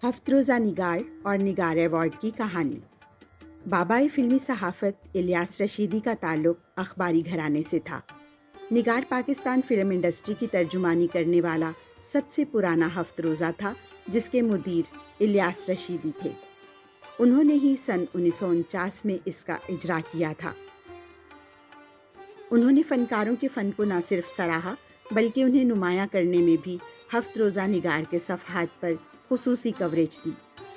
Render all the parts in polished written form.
हफ्त रोज़ा निगार और निगार अवार्ड की कहानी। बाबाए फिल्मी सहाफ़त इलियास रशीदी का ताल्लुक़ अखबारी घराने से था। निगार पाकिस्तान फ़िल्म इंडस्ट्री की तर्जुमानी करने वाला सबसे पुराना हफ्त रोज़ा था, जिसके मुदीर इलियास रशीदी थे। उन्होंने ही सन 1949 में इसका इजरा किया था। उन्होंने फ़नकारों के फ़न को न सिर्फ सराहा, बल्कि उन्हें नुमायाँ करने में भी हफ्त रोज़ा निगार के सफ़हात पर खुसूसी कवरेज दी।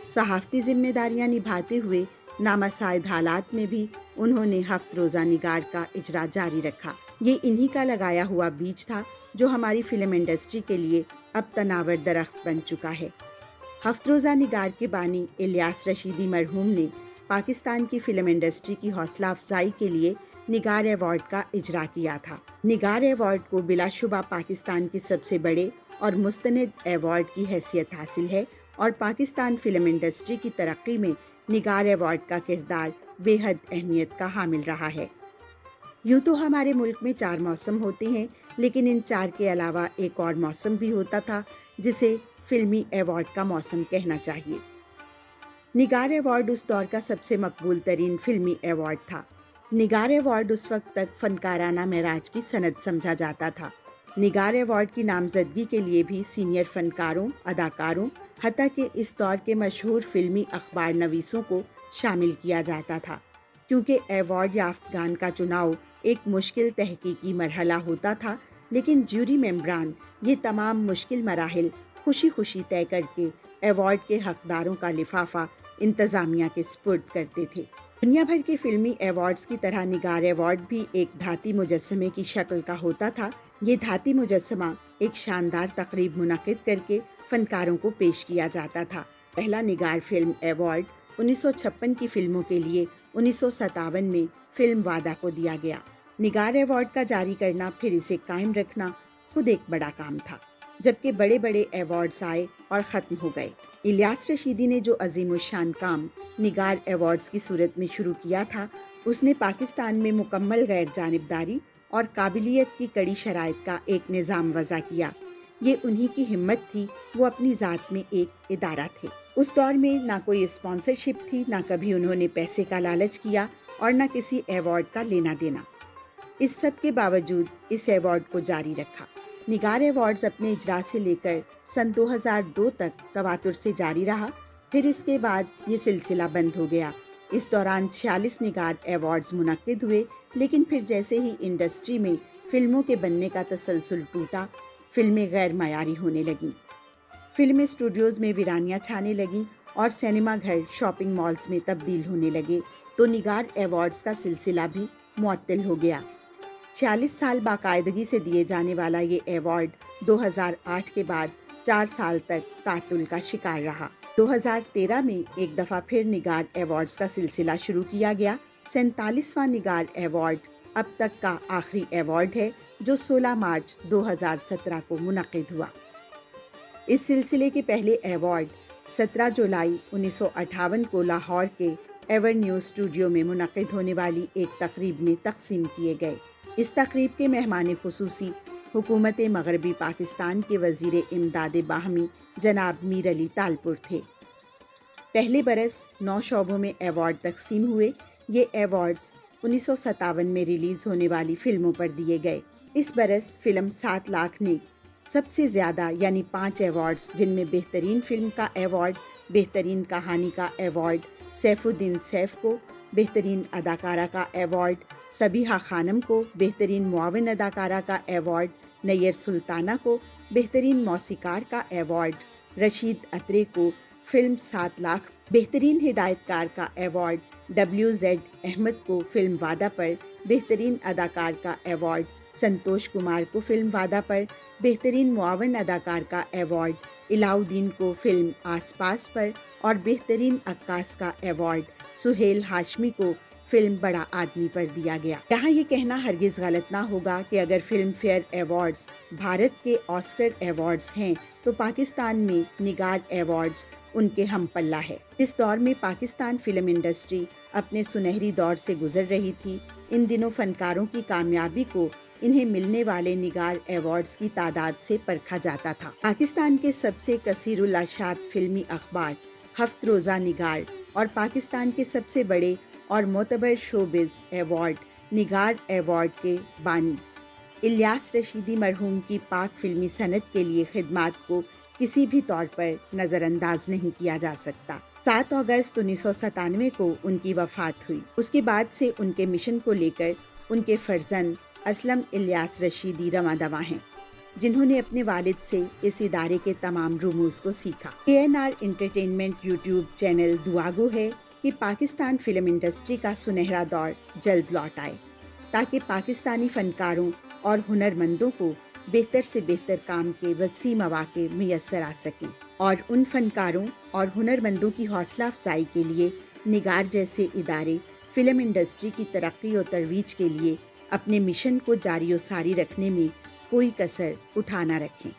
सहाफ़ती ज़िम्मेदारियाँ निभाते हुए नामसाइद हालात में भी उन्होंने हफ्त रोज़ा निगार का इजरा जारी रखा। ये इन्हीं का लगाया हुआ बीज था जो हमारी फ़िल्म इंडस्ट्री के लिए अब तनावर दरख्त बन चुका है। हफ्त रोज़ा निगार के बानी इलियास रशीदी मरहूम ने पाकिस्तान की फ़िल्म इंडस्ट्री की हौसला अफजाई के लिए निगार अवार्ड का इजरा किया था। निगार अवार्ड को बिलाशुबा पाकिस्तान के सबसे बड़े और मुस्तनद अवार्ड की हैसियत हासिल है और पाकिस्तान फ़िल्म इंडस्ट्री की तरक्की में निगार अवार्ड का किरदार बेहद अहमियत का हामिल रहा है। यूँ तो हमारे मुल्क में 4 मौसम होते हैं, लेकिन इन 4 के अलावा एक और मौसम भी होता था, जिसे फ़िल्मी अवार्ड का मौसम कहना चाहिए। निगार अवार्ड उस दौर का सबसे मकबूल तरीन फ़िल्मी अवार्ड था। निगार अवार्ड उस वक्त तक फ़नकाराना मेराज की सनद समझा जाता था। निगार अवार्ड की नामजदगी के लिए भी सीनियर फ़नकारों, अदाकारों, हत्ता कि इस दौर के मशहूर फ़िल्मी अखबार नवीसों को शामिल किया जाता था, क्योंकि अवार्ड याफ्तगान का चुनाव एक मुश्किल तहकीकी मरहला होता था, लेकिन जूरी मेंबरान ये तमाम मुश्किल मराहिल खुशी खुशी तय करके अवार्ड के हकदारों का लिफाफा इंतज़ामिया के स्पुर्द करते थे। दुनिया भर के फिल्मी अवार्ड्स की तरह निगार अवार्ड भी एक धाती मुजस्समे की शक्ल का होता था। ये धाती मुजस्समा एक शानदार तकरीब मुनक़िद करके फ़नकारों को पेश किया जाता था। पहला निगार फिल्म अवार्ड 1956 की फ़िल्मों के लिए 1957 में फ़िल्म वादा को दिया गया। निगार अवार्ड का जारी करना, फिर इसे कायम रखना खुद एक बड़ा काम था, जबकि बड़े बड़े अवार्ड्स आए और ख़त्म हो गए। इलियास रशीदी ने जो अज़ीमुश्शान काम निगार अवार्ड्स की सूरत में शुरू किया था, उसने पाकिस्तान में मुकम्मल गैर जानिबदारी और काबिलियत की कड़ी शराइत का एक निज़ाम वज़ा किया। ये उन्हीं की हिम्मत थी, वो अपनी ज़ात में एक इदारा थे। उस दौर में ना कोई स्पॉन्सरशिप थी, ना कभी उन्होंने पैसे का लालच किया और ना किसी अवार्ड का लेना देना। इस सब के बावजूद इस अवार्ड को जारी रखा। निगार अवार्ड्स अपने इजरा से लेकर सन 2002 तक तवातुर से जारी रहा, फिर इसके बाद ये सिलसिला बंद हो गया। इस दौरान 46 निगार अवार्ड्स मुनक्किद हुए, लेकिन फिर जैसे ही इंडस्ट्री में फ़िल्मों के बनने का तसलसल टूटा, फ़िल्में गैर मयारी होने लगीं। फ़िल्म स्टूडियोज़ में वीरानियाँ छाने लगीं और सिनेमा घर शॉपिंग मॉल्स में तब्दील होने लगे, तो निगार अवार्ड्स का सिलसिला भी मुअत्तल हो गया। 46 साल बाकायदगी से दिए जाने वाला ये अवार्ड 2008 के बाद 4 साल तक तातुल का शिकार रहा। 2013 में एक दफ़ा फिर निगार अवार्ड्स का सिलसिला शुरू किया गया। 47वां निगार अवार्ड अब तक का आखिरी अवार्ड है, जो 16 मार्च 2017 को मुनक़िद हुआ। इस सिलसिले के पहले अवार्ड 17 जुलाई 1958 को लाहौर के एवर न्यूज़ स्टूडियो में मुनक़िद होने वाली एक तकरीब में तक़सीम किए गए। इस तकरीब के मेहमान खुसूसी हुकूमत मगरबी पाकिस्तान के वज़ीर इमदाद बाहमी जनाब मीर अली तालपुर थे। पहले बरस 9 शोबों में अवार्ड तक़सीम हुए। ये अवार्ड्स 1957 में रिलीज़ होने वाली फ़िल्मों पर दिए गए। इस बरस फ़िल्म 7 लाख ने सबसे ज़्यादा यानी 5 अवार्ड्स, जिनमें बेहतरीन फ़िल्म का अवार्ड, बेहतरीन कहानी का अवार्ड सैफुद्दीन सैफ को, बेहतरीन अदाकारा का अवार्ड सबीहा खानम को, बेहतरीन मुआविन अदाकारा का अवार्ड नैयर सुल्ताना को, बेहतरीन मौसीकार का अवार्ड रशीद अत्रे को फ़िल्म 7 लाख, बेहतरीन हिदायतकार का अवार्ड WZ अहमद को फ़िल्म वादा पर, बेहतरीन अदाकार का अवार्ड संतोष कुमार को फ़िल्म वादा पर, बेहतरीन मुआविन अदाकार का अवार्ड इलाउद्दीन को फ़िल्म आस पास पर और बेहतरीन अक्कास का अवार्ड सुहेल हाशमी को फ़िल्म बड़ा आदमी पर दिया गया। यहाँ ये कहना हरगिज़ गलत ना होगा कि अगर फ़िल्म फेयर अवार्ड्स भारत के ऑस्कर अवार्ड्स हैं, तो पाकिस्तान में निगार अवार्ड्स उनके हम पल्ला है। इस दौर में पाकिस्तान फ़िल्म इंडस्ट्री अपने सुनहरी दौर से गुजर रही थी। इन दिनों फ़नकारों की कामयाबी को انہیں ملنے والے نگار ایوارڈز کی تعداد سے پرکھا جاتا تھا۔ پاکستان کے سب سے کثیر الاشاعت فلمی اخبار ہفت روزہ نگار اور پاکستان کے سب سے بڑے اور معتبر شوبز ایوارڈ نگار ایوارڈ کے بانی الیاس رشیدی مرحوم کی پاک فلمی صنعت کے لیے خدمات کو کسی بھی طور پر نظر انداز نہیں کیا جا سکتا۔ 7 اگست 1997 کو ان کی وفات ہوئی۔ اس کے بعد سے ان کے مشن کو لے کر ان کے فرزند اسلم الیاس رشیدی رواں دواں ہیں، جنہوں نے اپنے والد سے اس ادارے کے تمام رموز کو سیکھا۔ KNR انٹرٹینمنٹ یوٹیوب چینل دعا گو ہے کہ پاکستان فلم انڈسٹری کا سنہرا دور جلد لوٹ آئے، تاکہ پاکستانی فنکاروں اور ہنرمندوں کو بہتر سے بہتر کام کے وسیع مواقع میسر آ سکیں، اور ان فنکاروں اور ہنرمندوں کی حوصلہ افزائی کے لیے نگار جیسے ادارے فلم انڈسٹری کی ترقی و ترویج کے لیے اپنے مشن کو جاری و ساری رکھنے میں کوئی کسر اٹھا نہ رکھیں۔